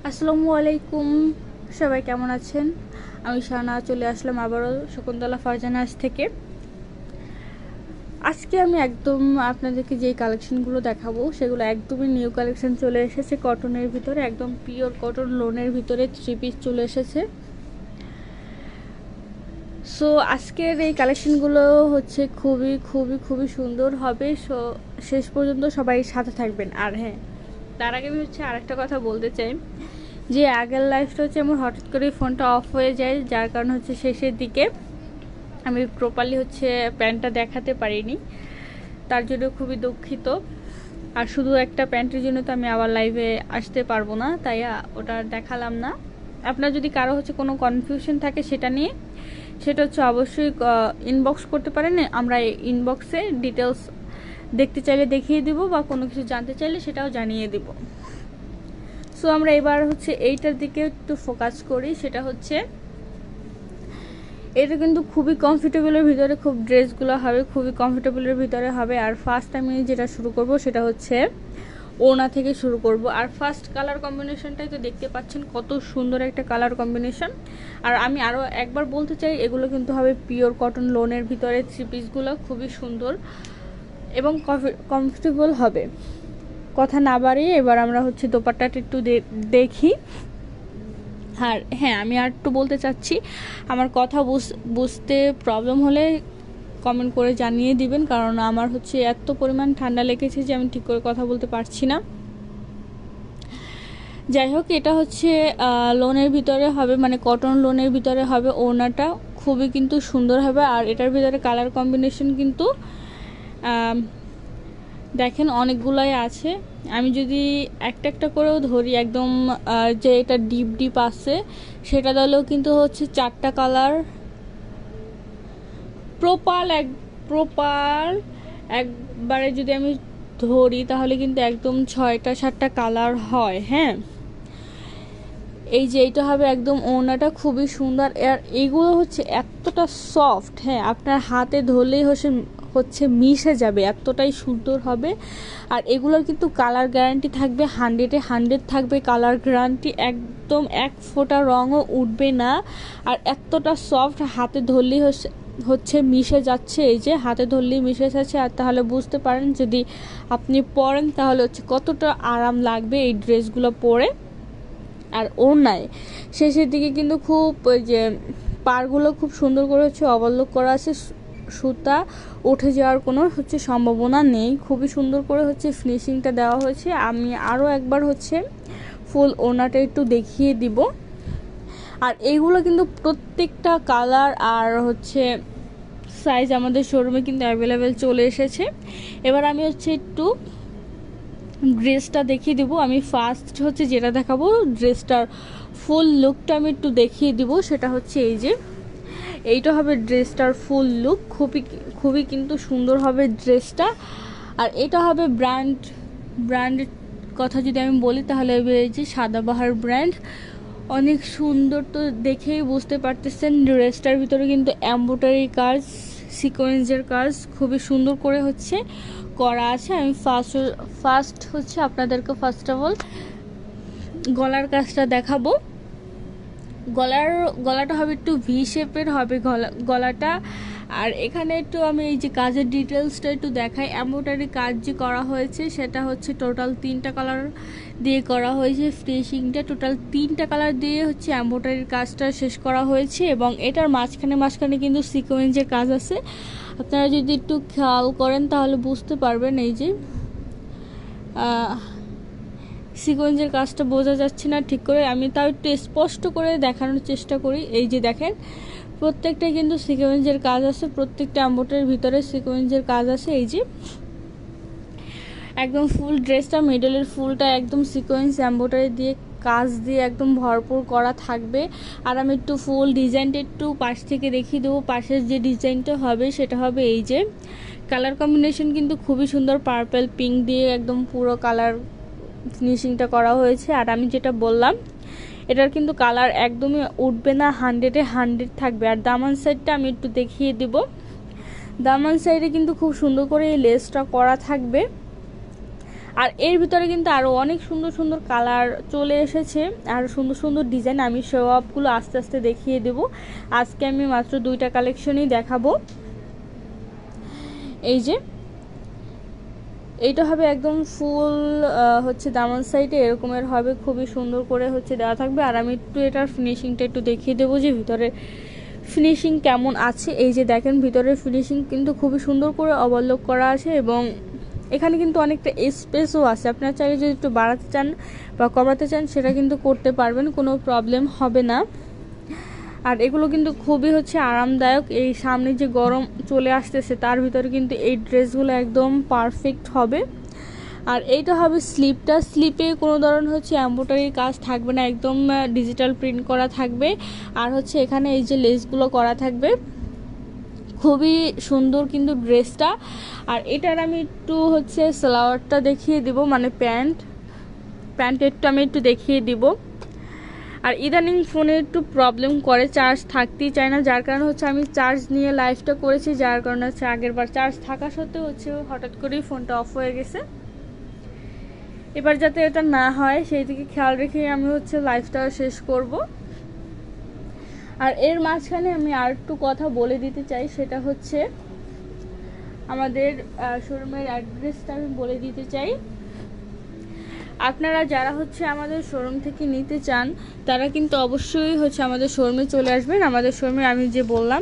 আসসালামু আলাইকুম, সবাই কেমন আছেন? আমি শানা চলে আসলাম আবারও শকুন্তলা ফারজানা থেকে। আজকে আমি একদম আপনাদেরকে যেই কালেকশনগুলো দেখাবো সেগুলো একদমই নিউ কালেকশন চলে এসেছে। কটনের ভিতরে একদম পিওর কটন লোনের ভিতরে 3 পিস চলে এসেছে। সো আজকের এই কালেকশনগুলো হচ্ছে খুবই খুবই খুবই সুন্দর হবে। সো শেষ পর্যন্ত সবাই সাথে থাকবেন। আর হ্যাঁ, তার আগে আমি আরেকটা কথা বলতে চাই যে আগের লাইফটা আমার হঠাৎ করে ফোনটা অফ হয়ে যায়, যার কারণ শেষের দিকে আমি প্রপারলি প্যান্টটা দেখাতে পারিনি, তার জন্য খুবই দুঃখিত। আর শুধু একটা প্যান্টের জন্য তো আমি আবার লাইভে আসতে পারবো না, তাই ওটা দেখালাম না। আপনার যদি কারো কোনো কনফিউশন থাকে সেটা নিয়ে, সেটা অবশ্যই ইনবক্স করতে পারেন। আমরা ইনবক্সে ডিটেলস দেখতে চাইলে দেখিয়ে দিব, বা কোনো কিছু জানতে চাইলে সেটাও জানিয়ে দিব। সো আমরা এবার এইটার দিকে একটু ফোকাস করি। সেটা এটা কিন্তু খুবই কমফোর্টেবলের ভিতরে, খুব ড্রেসগুলো হবে খুবই কমফোর্টেবলের ভিতরে হবে। আর ফার্স্ট আমি যেটা শুরু করব সেটা ওড়না থেকে শুরু করব। আর ফার্স্ট কালার কম্বিনেশনটাই তো দেখতে পাচ্ছেন, কত সুন্দর একটা কালার কম্বিনেশন। আর আমি আরও একবার বলতে চাই, এগুলো কিন্তু হবে পিওর কটন লোনের ভিতরে। 3 পিসগুলো খুবই সুন্দর এবং কমফোর্টেবল হবে। কথা না বাড়িয়ে এবার আমরা দোপাট্টাটা একটু দেখি। আর হ্যাঁ, আমি আর একটু বলতে চাচ্ছি, আমার কথা বুঝতে প্রবলেম হলে কমেন্ট করে জানিয়ে দিবেন, কারণ আমার এত পরিমাণ ঠান্ডা লেগেছে যে আমি ঠিক করে কথা বলতে পারছি না। যাই হোক, এটা লোনের ভিতরে হবে, মানে কটন লোনের ভিতরে হবে। ওড়নাটা খুবই কিন্তু সুন্দর হবে। আর এটার ভিতরে কালার কম্বিনেশন কিন্তু দেখেন অনেকগুলাই আছে। আমি যদি একটা একটা করেও ধরি, একদম যে এটা ডিপ ডিপ আছে সেটা দিলেও কিন্তু 4টা কালার। প্রপার একবারে যদি আমি ধরি তাহলে কিন্তু একদম 6টা 7টা কালার হয়। হ্যাঁ, এই যে এইটা হবে একদম ওড়নাটা খুবই সুন্দর। আর এগুলো এতটা সফট, হ্যাঁ আপনার হাতে ধরলেই মিশে যাবে, এতটাই সুন্দর হবে। আর এগুলোর কিন্তু কালার গ্যারান্টি থাকবে 100-100 থাকবে কালার গ্যারান্টি, একদম এক ফোঁটা রঙও উঠবে না। আর এতটা সফট, হাতে ধরলেই মিশে যাচ্ছে। এই যে হাতে ধরলেই মিশে যাচ্ছে। আর তাহলে বুঝতে পারেন যদি আপনি পরেন তাহলে কতটা আরাম লাগবে এই ড্রেসগুলো পরে। আর ওড়নায় শেষের দিকে কিন্তু খুব ওই যে পাড়গুলো খুব সুন্দর করে ওভারলক করা আছে, সুতা উঠে যাওয়ার কোনো সম্ভাবনা নেই। খুবই সুন্দর করে ফিনিশিংটা দেওয়া হয়েছে। আমি আরও একবার ফুল ওড়নাটা একটু দেখিয়ে দিব। আর এইগুলো কিন্তু প্রত্যেকটা কালার আর সাইজ আমাদের শোরুমে কিন্তু অ্যাভেলেবেল চলে এসেছে। এবার আমি একটু ড্রেসটা দেখিয়ে দিব। আমি ফার্স্ট যেটা দেখাবো, ড্রেসটার ফুল লুকটা আমি একটু দেখিয়ে দিব। সেটা এই যে এইটা হবে ড্রেসটার ফুল লুক, খুবই কিন্তু সুন্দর হবে ড্রেসটা। আর এটা হবে ব্র্যান্ডের কথা যদি আমি বলি তাহলে এই যে সাদাবাহার ব্র্যান্ড, অনেক সুন্দর। তো দেখেই বুঝতে পারতেছেন ড্রেসটার ভিতরে কিন্তু এমব্রয়ডারি কাজ, সিকোয়েন্সের কাজ খুবই সুন্দর করে করা আছে। আমি ফার্স্ট আপনাদেরকে ফার্স্ট অফ অল গলার কাজটা দেখাবো। গলাটা হবে একটু ভি শেপের হবে গলাটা। আর এখানে একটু আমি এই যে কাজের ডিটেলসটা একটু দেখাই। এমব্রয়ডারি কাজ যে করা হয়েছে সেটা টোটাল 3টা কালার দিয়ে করা হয়েছে। ফিনিশিংটা টোটাল 3টা কালার দিয়ে এমব্রয়ডারির কাজটা শেষ করা হয়েছে। এবং এটার মাঝখানে কিন্তু সিকোয়েন্সের কাজ আছে। আপনারা যদি একটু খেয়াল করেন তাহলে বুঝতে পারবেন। এই যে সিকোয়েন্সের কাজটা বোঝা যাচ্ছে না ঠিক করে, আমি তাও একটু স্পষ্ট করে দেখানোর চেষ্টা করি। এই যে দেখেন, প্রত্যেকটা কিন্তু সিকোয়েন্সের কাজ আছে, প্রত্যেকটা এমব্রয়ডারির ভিতরে সিকোয়েন্সের কাজ আছে। এই যে একদম ফুল ড্রেসটা মিডলের ফুলটা একদম সিকোয়েন্স এমব্রয়ডারি দিয়ে কাজ দিয়ে একদম ভরপুর করা থাকবে। আর আমি একটু ফুল ডিজাইনটা একটু পাশ থেকে দেখিয়ে দেবো। পাশের যে ডিজাইনটা হবে সেটা হবে এই যে কালার কম্বিনেশন কিন্তু খুবই সুন্দর, পার্পল পিঙ্ক দিয়ে একদম পুরো কালার ফিনিশিংটা করা হয়েছে। আর আমি যেটা বললাম, এটার কিন্তু কালার একদমই উঠবে না, 100-100 থাকবে। আর দামান সাইডটা আমি একটু দেখিয়ে দিব। দামান সাইডে কিন্তু খুব সুন্দর করে এই লেসটা করা থাকবে। আর এর ভিতরে কিন্তু আরও অনেক সুন্দর সুন্দর কালার চলে এসেছে, আর সুন্দর সুন্দর ডিজাইন। আমি সবগুলো আস্তে আস্তে দেখিয়ে দেব। আজকে আমি মাত্র 2টা কালেকশনই দেখাবো। এই যে এইটা হবে একদম ফুল হচ্ছে দামান সাইডে এরকমের হবে, খুবই সুন্দর করে হচ্ছে দেওয়া থাকবে। আর আমি একটু এটার ফিনিশিংটা একটু দেখিয়ে দেবো যে ভিতরে ফিনিশিং কেমন আছে। এই যে দেখেন ভিতরের ফিনিশিং কিন্তু খুবই সুন্দর করে ওভারলক করা আছে, এবং এখানে কিন্তু অনেকটা স্পেসও আছে। আপনারা চাইলে যদি একটু বাড়াতে চান বা কমাতে চান সেটা কিন্তু করতে পারবেন, কোনো প্রবলেম হবে না। আর এগুলো কিন্তু খুবই হচ্ছে আরামদায়ক। এই সামনে যে গরম চলে আসতেছে তার ভিতরে কিন্তু এই ড্রেসগুলো একদম পারফেক্ট হবে। আর এইটা হবে স্লিপটা। স্লিপে কোনো ধরনের হচ্ছে এমব্রয়ডারির কাজ থাকবে না, একদম ডিজিটাল প্রিন্ট করা থাকবে। আর হচ্ছে এখানে এই যে লেসগুলো করা থাকবে, খুবই সুন্দর কিন্তু ড্রেসটা। আর এটার আমি একটু হচ্ছে সালোয়ারটা দেখিয়ে দিব, মানে প্যান্টেরটা আমি একটু দেখিয়ে দিব। আর ইদানিং ফোনে একটু প্রবলেম করে, চার্জ থাকতেই চায় না, যার কারণে হচ্ছে আমি চার্জ নিয়ে লাইভটা করেছি, যার কারণে হচ্ছে আগের বার চার্জ থাকা সত্ত্বেও হচ্ছে হঠাৎ করেই ফোনটা অফ হয়ে গেছে। এবার যাতে এটা না হয় সেই দিকে খেয়াল রেখে আমি হচ্ছে লাইভটা শেষ করব। আর এর মাঝখানে আমি আর একটু কথা বলে দিতে চাই, সেটা হচ্ছে আমাদের শোরুমের অ্যাড্রেসটা আমি বলে দিতে চাই। আপনারা যারা হচ্ছে আমাদের শোরুম থেকে নিতে চান তারা কিন্তু অবশ্যই হচ্ছে আমাদের শোরুমে চলে আসবেন। আমাদের শোরুমে আমি যে বললাম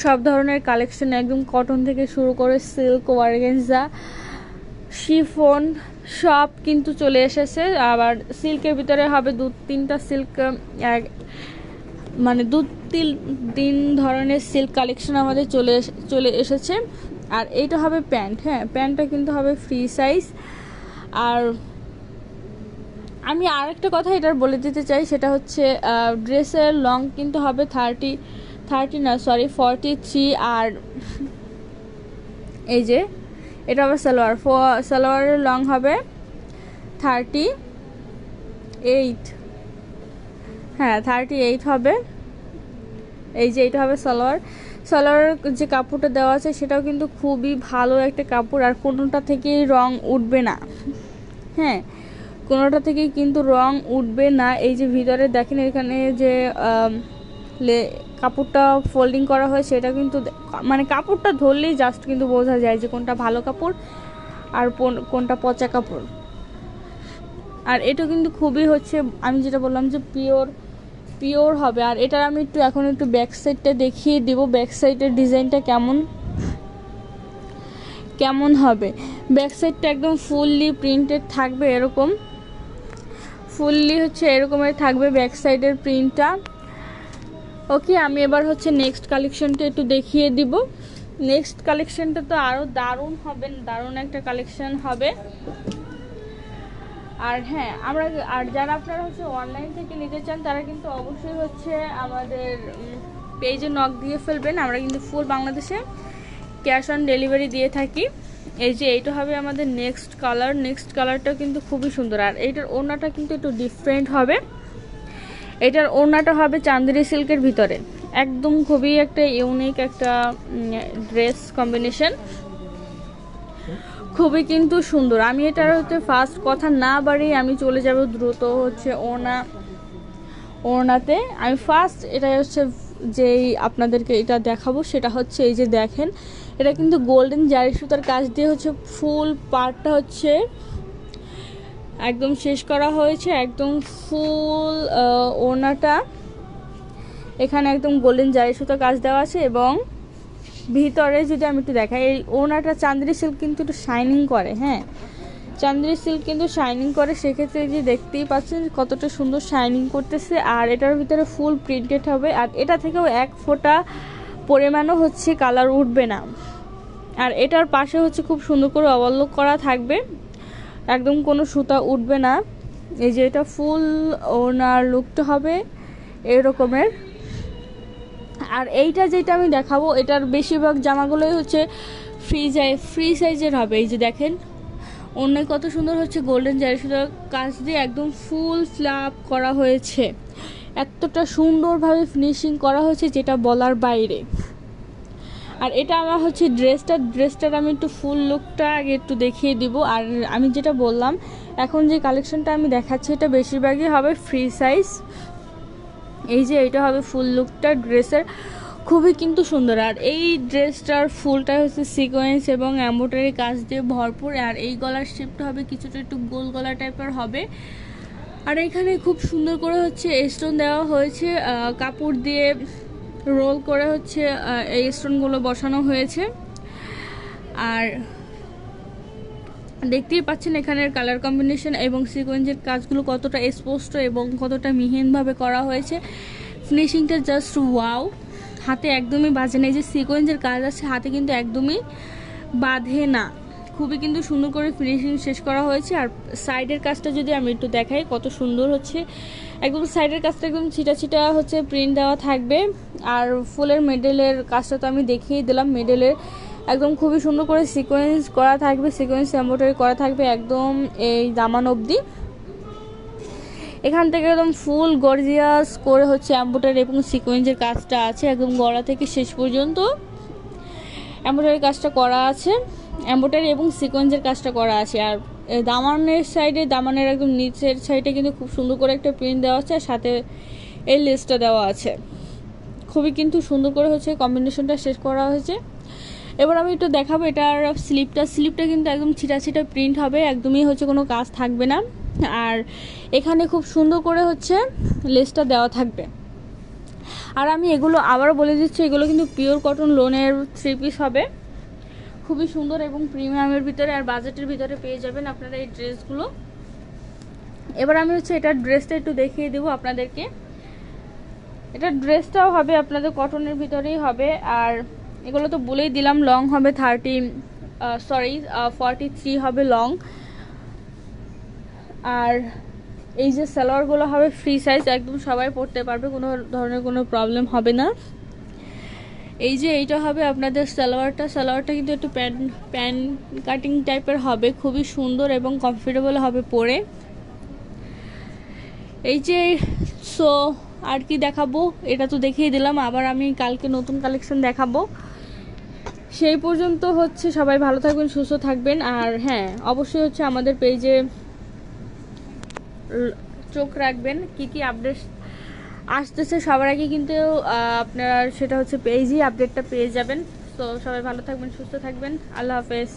সব ধরনের কালেকশন, একদম কটন থেকে শুরু করে সিল্ক, অর্গানজা, শিফন সব কিন্তু চলে এসেছে। আবার সিল্কের ভিতরে হবে 2-3টা সিল্ক, মানে 2-3 ধরনের সিল্ক কালেকশন আমাদের চলে এসেছে। আর এইটা হবে প্যান্ট। হ্যাঁ, প্যান্টটা কিন্তু হবে ফ্রি সাইজ। আর আমি আরেকটা কথা এটার বলে দিতে চাই, সেটা হচ্ছে ড্রেসের লং কিন্তু হবে 43। আর এই যে এটা হবে সালোয়ারের লং হবে 38। হ্যাঁ, 38 হবে। এই যে এটা হবে সালোয়ারের যে কাপড়টা দেওয়া আছে সেটাও কিন্তু খুবই ভালো একটা কাপড়, আর কোনোটা থেকেই রং উঠবে না। হ্যাঁ, কোনোটা থেকেই কিন্তু রং উঠবে না। এই যে ভিতরে দেখেন এখানে যে কাপড়টা ফোল্ডিং করা হয় সেটা কিন্তু মানে কাপড়টা ধরলেই জাস্ট কিন্তু বোঝা যায় যে কোনটা ভালো কাপড় আর কোনটা পচা কাপড়। আর এটা কিন্তু খুবই হচ্ছে আমি যেটা বললাম যে পিওর হবে। আর এটা আমি এখন একটু ব্যাক সাইডটা দেখিয়ে দিব, ব্যাক সাইডের ডিজাইনটা কেমন হবে। ব্যাক সাইডটা একদম ফুললি প্রিন্টেড থাকবে, এরকম ফুললি হচ্ছে এরকমের থাকবে ব্যাক সাইডের প্রিন্টটা। ওকে, আমি এবার হচ্ছে নেক্সট কালেকশনটা একটু দেখিয়ে দিব। নেক্সট কালেকশনটা তো আরও দারুণ হবে, দারুণ একটা কালেকশন হবে। আর হ্যাঁ, যারা আপনারা হচ্ছে অনলাইন থেকে নিতে চান তারা কিন্তু অবশ্যই হচ্ছে আমাদের পেজে নক দিয়ে ফেলবেন। আমরা কিন্তু ফুল বাংলাদেশে ক্যাশ অন ডেলিভারি দিয়ে থাকি। এই যে এইটা হবে আমাদের নেক্সট কালারটাও কিন্তু খুবই সুন্দর। আর এইটার ওড়নাটা কিন্তু একটু ডিফারেন্ট হবে। এটার ওড়নাটা হবে চান্দেরি সিল্কের ভিতরে, একদম খুবই একটা ইউনিক একটা ড্রেস কম্বিনেশন, খুবই কিন্তু সুন্দর। আমি এটার হচ্ছে ফার্স্ট কথা না বাড়িয়ে আমি চলে যাব দ্রুত হচ্ছে ওড়নাতে। আমি ফার্স্ট এটা হচ্ছে যেই আপনাদেরকে এটা দেখাবো সেটা হচ্ছে এই যে দেখেন, এটা কিন্তু গোল্ডেন জারি সুতার কাজ দিয়ে হচ্ছে ফুল পার্টটা হচ্ছে একদম শেষ করা হয়েছে, একদম ফুল ওড়নাটা এখানে একদম গোল্ডেন জারি সুতার কাজ দেওয়া আছে। এবং ভিতরে যদি আমি একটু দেখাই, এই ওড়নাটা চান্দেরি সিল্ক কিন্তু একটু শাইনিং করে। হ্যাঁ, চান্দেরি সিল্ক কিন্তু শাইনিং করে, সেক্ষেত্রে যে দেখতেই পাচ্ছেন কতটা সুন্দর শাইনিং করতেছে। আর এটার ভিতরে ফুল প্রিন্টেড হবে, আর এটা থেকেও এক ফোঁটা পরিমাণও হচ্ছে কালার উঠবে না। আর এটার পাশে হচ্ছে খুব সুন্দর করে ওভারলক করা থাকবে, একদম কোনো সুতা উঠবে না। এই যে এটা ফুল ওনার লুকটা হবে এরকমের। আর এইটা যেটা আমি দেখাবো এটার বেশিরভাগ জামাগুলোই হচ্ছে ফ্রি সাইজের হবে। এই যে দেখেন অন্য কত সুন্দর হচ্ছে গোল্ডেন জারি সুতার কাজ দিয়ে একদম ফুল ফ্লাপ করা হয়েছে, এতটা সুন্দরভাবে ফিনিশিং করা হয়েছে যেটা বলার বাইরে। আর এটা আমার হচ্ছে ড্রেসটার আমি একটু ফুল লুকটা আগে একটু দেখিয়ে দিব। আর আমি যেটা বললাম, এখন যে কালেকশনটা আমি দেখাচ্ছি এটা বেশিরভাগই হবে ফ্রি সাইজ। এই যে এটা হবে ফুল লুকটা ড্রেসের, খুবই কিন্তু সুন্দর। আর এই ড্রেসটার ফুলটা হচ্ছে সিকোয়েন্স এবং এমব্রয়ডারি কাজ দিয়ে ভরপুর। আর এই গলার শেপটা হবে কিছুটা একটু গোল গলা টাইপের হবে। আর এখানে খুব সুন্দর করে হচ্ছে স্টোন দেওয়া হয়েছে, কাপড় দিয়ে রোল করে হচ্ছে এই স্টোনগুলো বসানো হয়েছে। আর দেখতেই পাচ্ছেন এখানের কালার কম্বিনেশন এবং সিকোয়েন্সের কাজগুলো কতটা স্পষ্ট এবং কতটা মিহিনভাবে করা হয়েছে। ফিনিশিংটা জাস্ট ওয়াও, হাতে একদমই বাজে না। এই যে সিকোয়েন্সের কাজ আছে হাতে কিন্তু একদমই বাঁধে না, খুবই কিন্তু সুন্দর করে ফিনিশিং শেষ করা হয়েছে। আর সাইডের কাজটা যদি আমি একটু দেখাই কত সুন্দর হচ্ছে, একদম সাইডের কাজটা একদম ছিটা ছিটা হচ্ছে প্রিন্ট দেওয়া থাকবে। আর ফুলের মেডেলের কাজটা তো আমি দেখিয়ে দিলাম, মেডেলের একদম খুবই সুন্দর করে সিকোয়েন্স করা থাকবে, সিকোয়েন্স এমব্রয়ডারি করা থাকবে একদম এই দামান অবধি। এখান থেকে একদম ফুল গর্জিয়াস করে হচ্ছে এমব্রয়ডারি এবং সিকোয়েন্সের কাজটা আছে, একদম গলা থেকে শেষ পর্যন্ত এমব্রয়ডারি কাজটা করা আছে, এমব্রয়ডারি এবং সিকোয়েন্সের কাজটা করা আছে। আর দামানের সাইডে, দামানের একদম নিচের সাইডে কিন্তু খুব সুন্দর করে একটা প্রিন্ট দেওয়া আছে, আর সাথে এই লেসটা দেওয়া আছে। খুবই কিন্তু সুন্দর করে হচ্ছে কম্বিনেশনটা শেষ করা হয়েছে। এবার আমি একটু দেখাবো এটার স্লিপটা কিন্তু একদম ছিটা ছিটা প্রিন্ট হবে, একদমই হচ্ছে কোনো কাজ থাকবে না। আর এখানে খুব সুন্দর করে হচ্ছে লেসটা দেওয়া থাকবে। আর আমি এগুলো আবারও বলে দিচ্ছি, এগুলো কিন্তু পিওর কটন লোনের 3 পিস হবে, খুবই সুন্দর এবং প্রিমিয়ামের ভিতরে আর বাজেটের ভিতরে পেয়ে যাবেন আপনারা এই ড্রেসগুলো। এবার আমি হচ্ছে এটার ড্রেসটা একটু দেখিয়ে দেবো আপনাদেরকে। এটা ড্রেসটাও হবে আপনাদের কটনের ভিতরেই হবে। আর এগুলো তো বলেই দিলাম, লং হবে 43 হবে লং। আর এই যে সালোয়ারগুলো হবে ফ্রি সাইজ, একদম সবাই পরতে পারবে, কোনো ধরনের কোনো প্রবলেম হবে না। এই যে এইটা হবে আপনাদের সালোয়ারটা কিন্তু একটু প্যান কাটিং টাইপের হবে, খুবই সুন্দর এবং কমফোর্টেবল হবে পরে। এই যে সো আর কি দেখাবো, এটা তো দেখিয়ে দিলাম, আবার আমি কালকে নতুন কালেকশন দেখাবো। সেই পর্যন্ত হচ্ছে সবাই ভালো থাকবেন, সুস্থ থাকবেন। আর হ্যাঁ, অবশ্যই হচ্ছে আমাদের পেজে চোখ রাখবেন, কি আপডেট আসতেছে সবার আগে কিন্তু আপনারা সেটা হচ্ছে পেজেই আপডেটটা পেয়ে যাবেন। তো সবাই ভালো থাকবেন, সুস্থ থাকবেন, আল্লাহ হাফেজ।